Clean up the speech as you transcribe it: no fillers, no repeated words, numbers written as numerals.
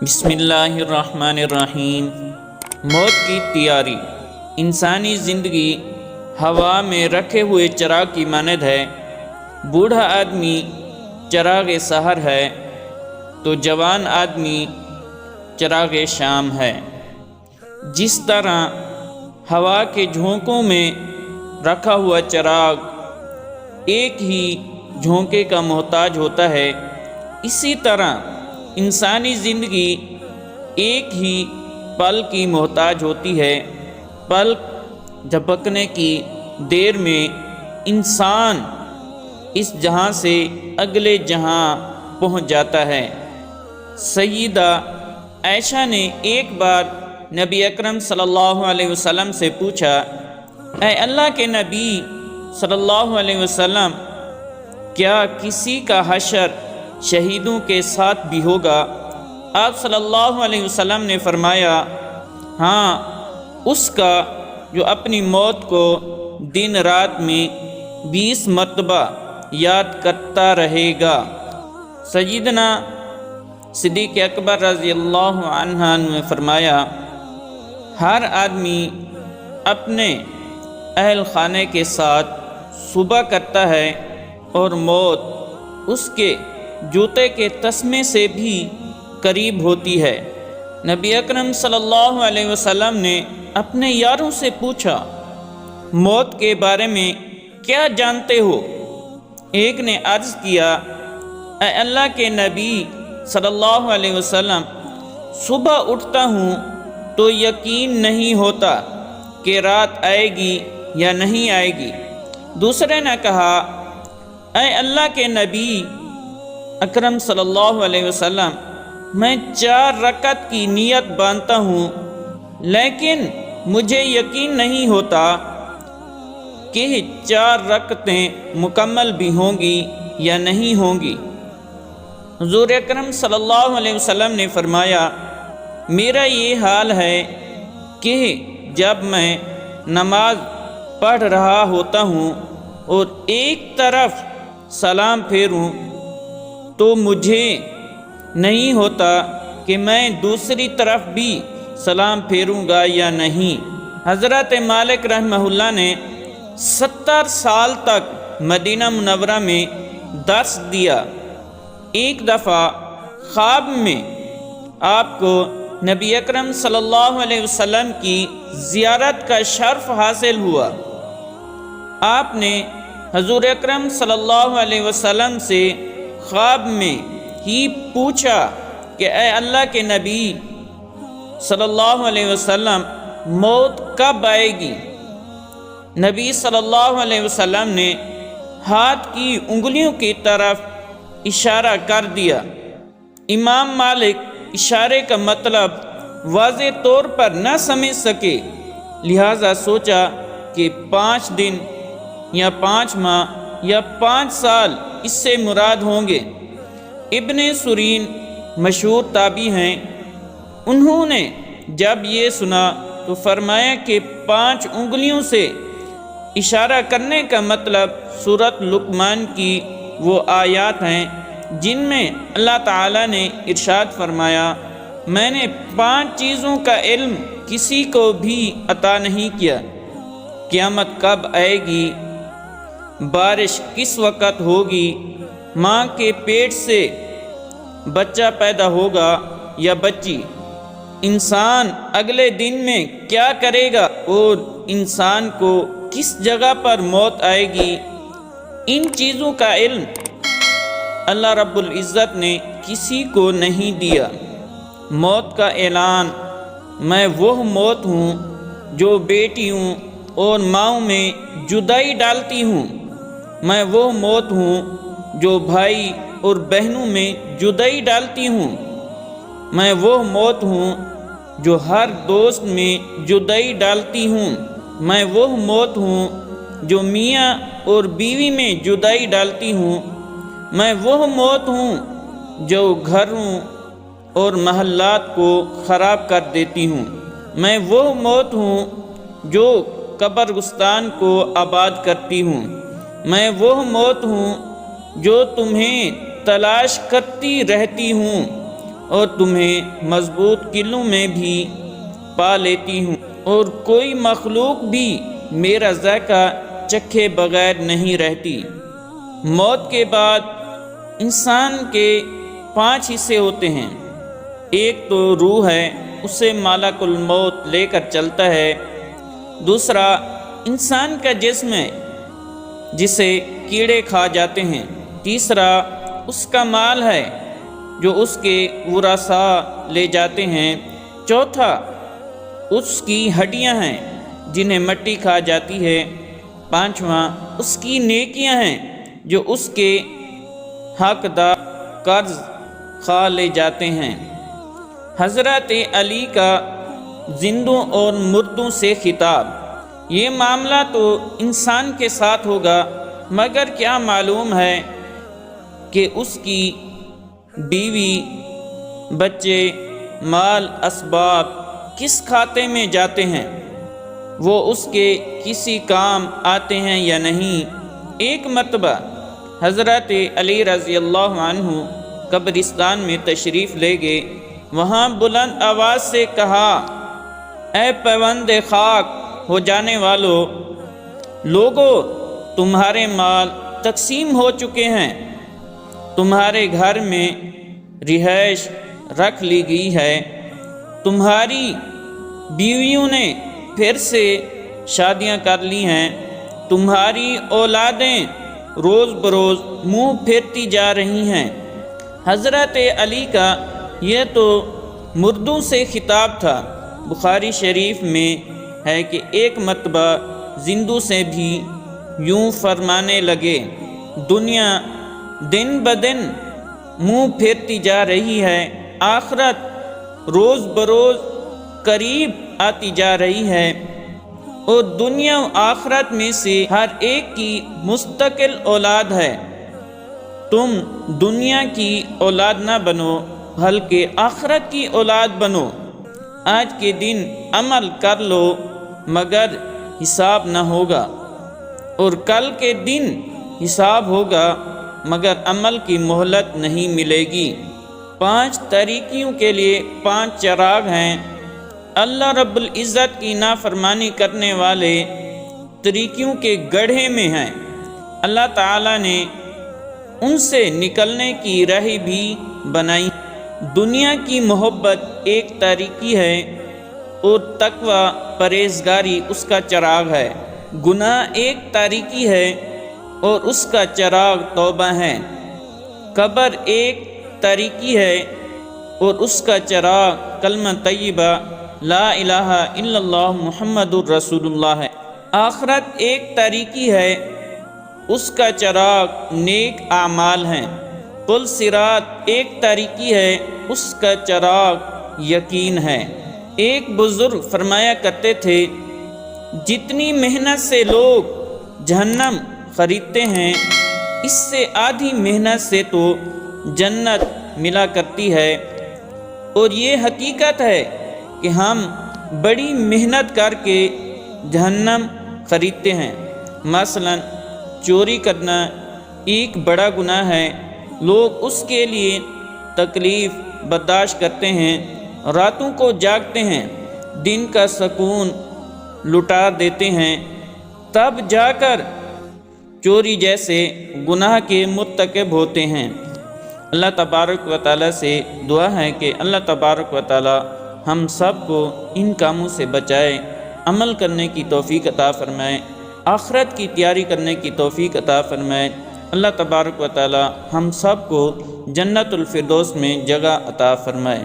بسم اللہ الرحمن الرحیم۔ موت کی تیاری۔ انسانی زندگی ہوا میں رکھے ہوئے چراغ کی مانند ہے۔ بوڑھا آدمی چراغ سحر ہے تو جوان آدمی چراغ شام ہے۔ جس طرح ہوا کے جھونکوں میں رکھا ہوا چراغ ایک ہی جھونکے کا محتاج ہوتا ہے، اسی طرح انسانی زندگی ایک ہی پل کی محتاج ہوتی ہے۔ پلک جھپکنے کی دیر میں انسان اس جہاں سے اگلے جہاں پہنچ جاتا ہے۔ سیدہ عائشہ نے ایک بار نبی اکرم صلی اللہ علیہ وسلم سے پوچھا، اے اللہ کے نبی صلی اللہ علیہ وسلم، کیا کسی کا حشر شہیدوں کے ساتھ بھی ہوگا؟ آپ صلی اللہ علیہ وسلم نے فرمایا، ہاں، اس کا جو اپنی موت کو دن رات میں 20 مرتبہ یاد کرتا رہے گا۔ سیدنا صدیق اکبر رضی اللہ عنہ نے فرمایا، ہر آدمی اپنے اہل خانے کے ساتھ صبح کرتا ہے اور موت اس کے جوتے کے تسمے سے بھی قریب ہوتی ہے۔ نبی اکرم صلی اللہ علیہ وسلم نے اپنے یاروں سے پوچھا، موت کے بارے میں کیا جانتے ہو؟ ایک نے عرض کیا، اے اللہ کے نبی صلی اللہ علیہ وسلم، صبح اٹھتا ہوں تو یقین نہیں ہوتا کہ رات آئے گی یا نہیں آئے گی۔ دوسرے نے کہا، اے اللہ کے نبی اکرم صلی اللہ علیہ وسلم، میں 4 رکعت کی نیت باندھتا ہوں، لیکن مجھے یقین نہیں ہوتا کہ 4 رکعتیں مکمل بھی ہوں گی یا نہیں ہوں گی۔ حضور اکرم صلی اللہ علیہ وسلم نے فرمایا، میرا یہ حال ہے کہ جب میں نماز پڑھ رہا ہوتا ہوں اور ایک طرف سلام پھیروں تو مجھے نہیں ہوتا کہ میں دوسری طرف بھی سلام پھیروں گا یا نہیں۔ حضرت مالک رحمہ اللہ نے 70 سال تک مدینہ منورہ میں درس دیا۔ ایک دفعہ خواب میں آپ کو نبی اکرم صلی اللہ علیہ وسلم کی زیارت کا شرف حاصل ہوا۔ آپ نے حضور اکرم صلی اللہ علیہ وسلم سے خواب میں ہی پوچھا کہ اے اللہ کے نبی صلی اللہ علیہ وسلم، موت کب آئے گی؟ نبی صلی اللہ علیہ وسلم نے ہاتھ کی انگلیوں کی طرف اشارہ کر دیا۔ امام مالک اشارے کا مطلب واضح طور پر نہ سمجھ سکے، لہذا سوچا کہ 5 دن یا 5 ماہ یا 5 سال اس سے مراد ہوں گے۔ ابن سیرین مشہور تابعی ہیں، انہوں نے جب یہ سنا تو فرمایا کہ 5 انگلیوں سے اشارہ کرنے کا مطلب سورۃ لقمان کی وہ آیات ہیں جن میں اللہ تعالیٰ نے ارشاد فرمایا، میں نے 5 چیزوں کا علم کسی کو بھی عطا نہیں کیا، قیامت کب آئے گی، بارش کس وقت ہوگی، ماں کے پیٹ سے بچہ پیدا ہوگا یا بچی، انسان اگلے دن میں کیا کرے گا اور انسان کو کس جگہ پر موت آئے گی۔ ان چیزوں کا علم اللہ رب العزت نے کسی کو نہیں دیا۔ موت کا اعلان، میں وہ موت ہوں جو بیٹیوں اور ماؤں میں جدائی ڈالتی ہوں، میں وہ موت ہوں جو بھائی اور بہنوں میں جدائی ڈالتی ہوں، میں وہ موت ہوں جو ہر دوست میں جدائی ڈالتی ہوں، میں وہ موت ہوں جو میاں اور بیوی میں جدائی ڈالتی ہوں، میں وہ موت ہوں جو گھروں اور محلات کو خراب کر دیتی ہوں، میں وہ موت ہوں جو قبرستان کو آباد کرتی ہوں، میں وہ موت ہوں جو تمہیں تلاش کرتی رہتی ہوں اور تمہیں مضبوط قلعوں میں بھی پا لیتی ہوں، اور کوئی مخلوق بھی میرا ذائقہ چکھے بغیر نہیں رہتی۔ موت کے بعد انسان کے 5 حصے ہوتے ہیں۔ ایک تو روح ہے، اسے ملک الموت لے کر چلتا ہے۔ دوسرا انسان کا جسم ہے، جسے کیڑے کھا جاتے ہیں۔ تیسرا اس کا مال ہے جو اس کے ورثاء لے جاتے ہیں۔ چوتھا اس کی ہڈیاں ہیں جنہیں مٹی کھا جاتی ہے۔ پانچواں اس کی نیکیاں ہیں جو اس کے حقدار قرض کھا لے جاتے ہیں۔ حضرت علی کا زندوں اور مردوں سے خطاب۔ یہ معاملہ تو انسان کے ساتھ ہوگا، مگر کیا معلوم ہے کہ اس کی بیوی، بچے، مال، اسباب کس کھاتے میں جاتے ہیں؟ وہ اس کے کسی کام آتے ہیں یا نہیں؟ ایک مرتبہ حضرت علی رضی اللہ عنہ قبرستان میں تشریف لے گئے۔ وہاں بلند آواز سے کہا، اے پیوند خاک ہو جانے لوگو، تمہارے مال تقسیم ہو چکے ہیں، تمہارے گھر میں رہائش رکھ لی گئی ہے، تمہاری بیویوں نے پھر سے شادیاں کر لی ہیں، تمہاری اولادیں روز بروز منہ پھیرتی جا رہی ہیں۔ حضرت علی کا یہ تو مردوں سے خطاب تھا۔ بخاری شریف میں ہے کہ ایک مرتبہ زندوں سے بھی یوں فرمانے لگے، دنیا دن بدن منہ پھیرتی جا رہی ہے، آخرت روز بروز قریب آتی جا رہی ہے، اور دنیا و آخرت میں سے ہر ایک کی مستقل اولاد ہے۔ تم دنیا کی اولاد نہ بنو بلکہ آخرت کی اولاد بنو۔ آج کے دن عمل کر لو مگر حساب نہ ہوگا، اور کل کے دن حساب ہوگا مگر عمل کی مہلت نہیں ملے گی۔ 5 تاریکیوں کے لیے 5 چراغ ہیں۔ اللہ رب العزت کی نافرمانی کرنے والے تاریکیوں کے گڑھے میں ہیں۔ اللہ تعالیٰ نے ان سے نکلنے کی راہ بھی بنائی۔ دنیا کی محبت ایک تاریکی ہے، اور تقوی پرہیزگاری اس کا چراغ ہے۔ گناہ ایک تاریکی ہے، اور اس کا چراغ توبہ ہے۔ قبر ایک تاریکی ہے، اور اس کا چراغ کلمہ طیبہ لا الہ الا اللہ محمد الرسول اللہ ہے۔ آخرت ایک تاریکی ہے، اس کا چراغ نیک اعمال ہیں۔ پل صراط ایک تاریکی ہے، اس کا چراغ یقین ہے۔ ایک بزرگ فرمایا کرتے تھے، جتنی محنت سے لوگ جہنم خریدتے ہیں، اس سے آدھی محنت سے تو جنت ملا کرتی ہے۔ اور یہ حقیقت ہے کہ ہم بڑی محنت کر کے جہنم خریدتے ہیں۔ مثلا چوری کرنا ایک بڑا گناہ ہے، لوگ اس کے لیے تکلیف برداشت کرتے ہیں، راتوں کو جاگتے ہیں، دن کا سکون لٹا دیتے ہیں، تب جا کر چوری جیسے گناہ کے مرتکب ہوتے ہیں۔ اللہ تبارک و تعالیٰ سے دعا ہے کہ اللہ تبارک و تعالیٰ ہم سب کو ان کاموں سے بچائے، عمل کرنے کی توفیق عطا فرمائے، آخرت کی تیاری کرنے کی توفیق عطا فرمائے۔ اللہ تبارک و تعالیٰ ہم سب کو جنت الفردوس میں جگہ عطا فرمائے۔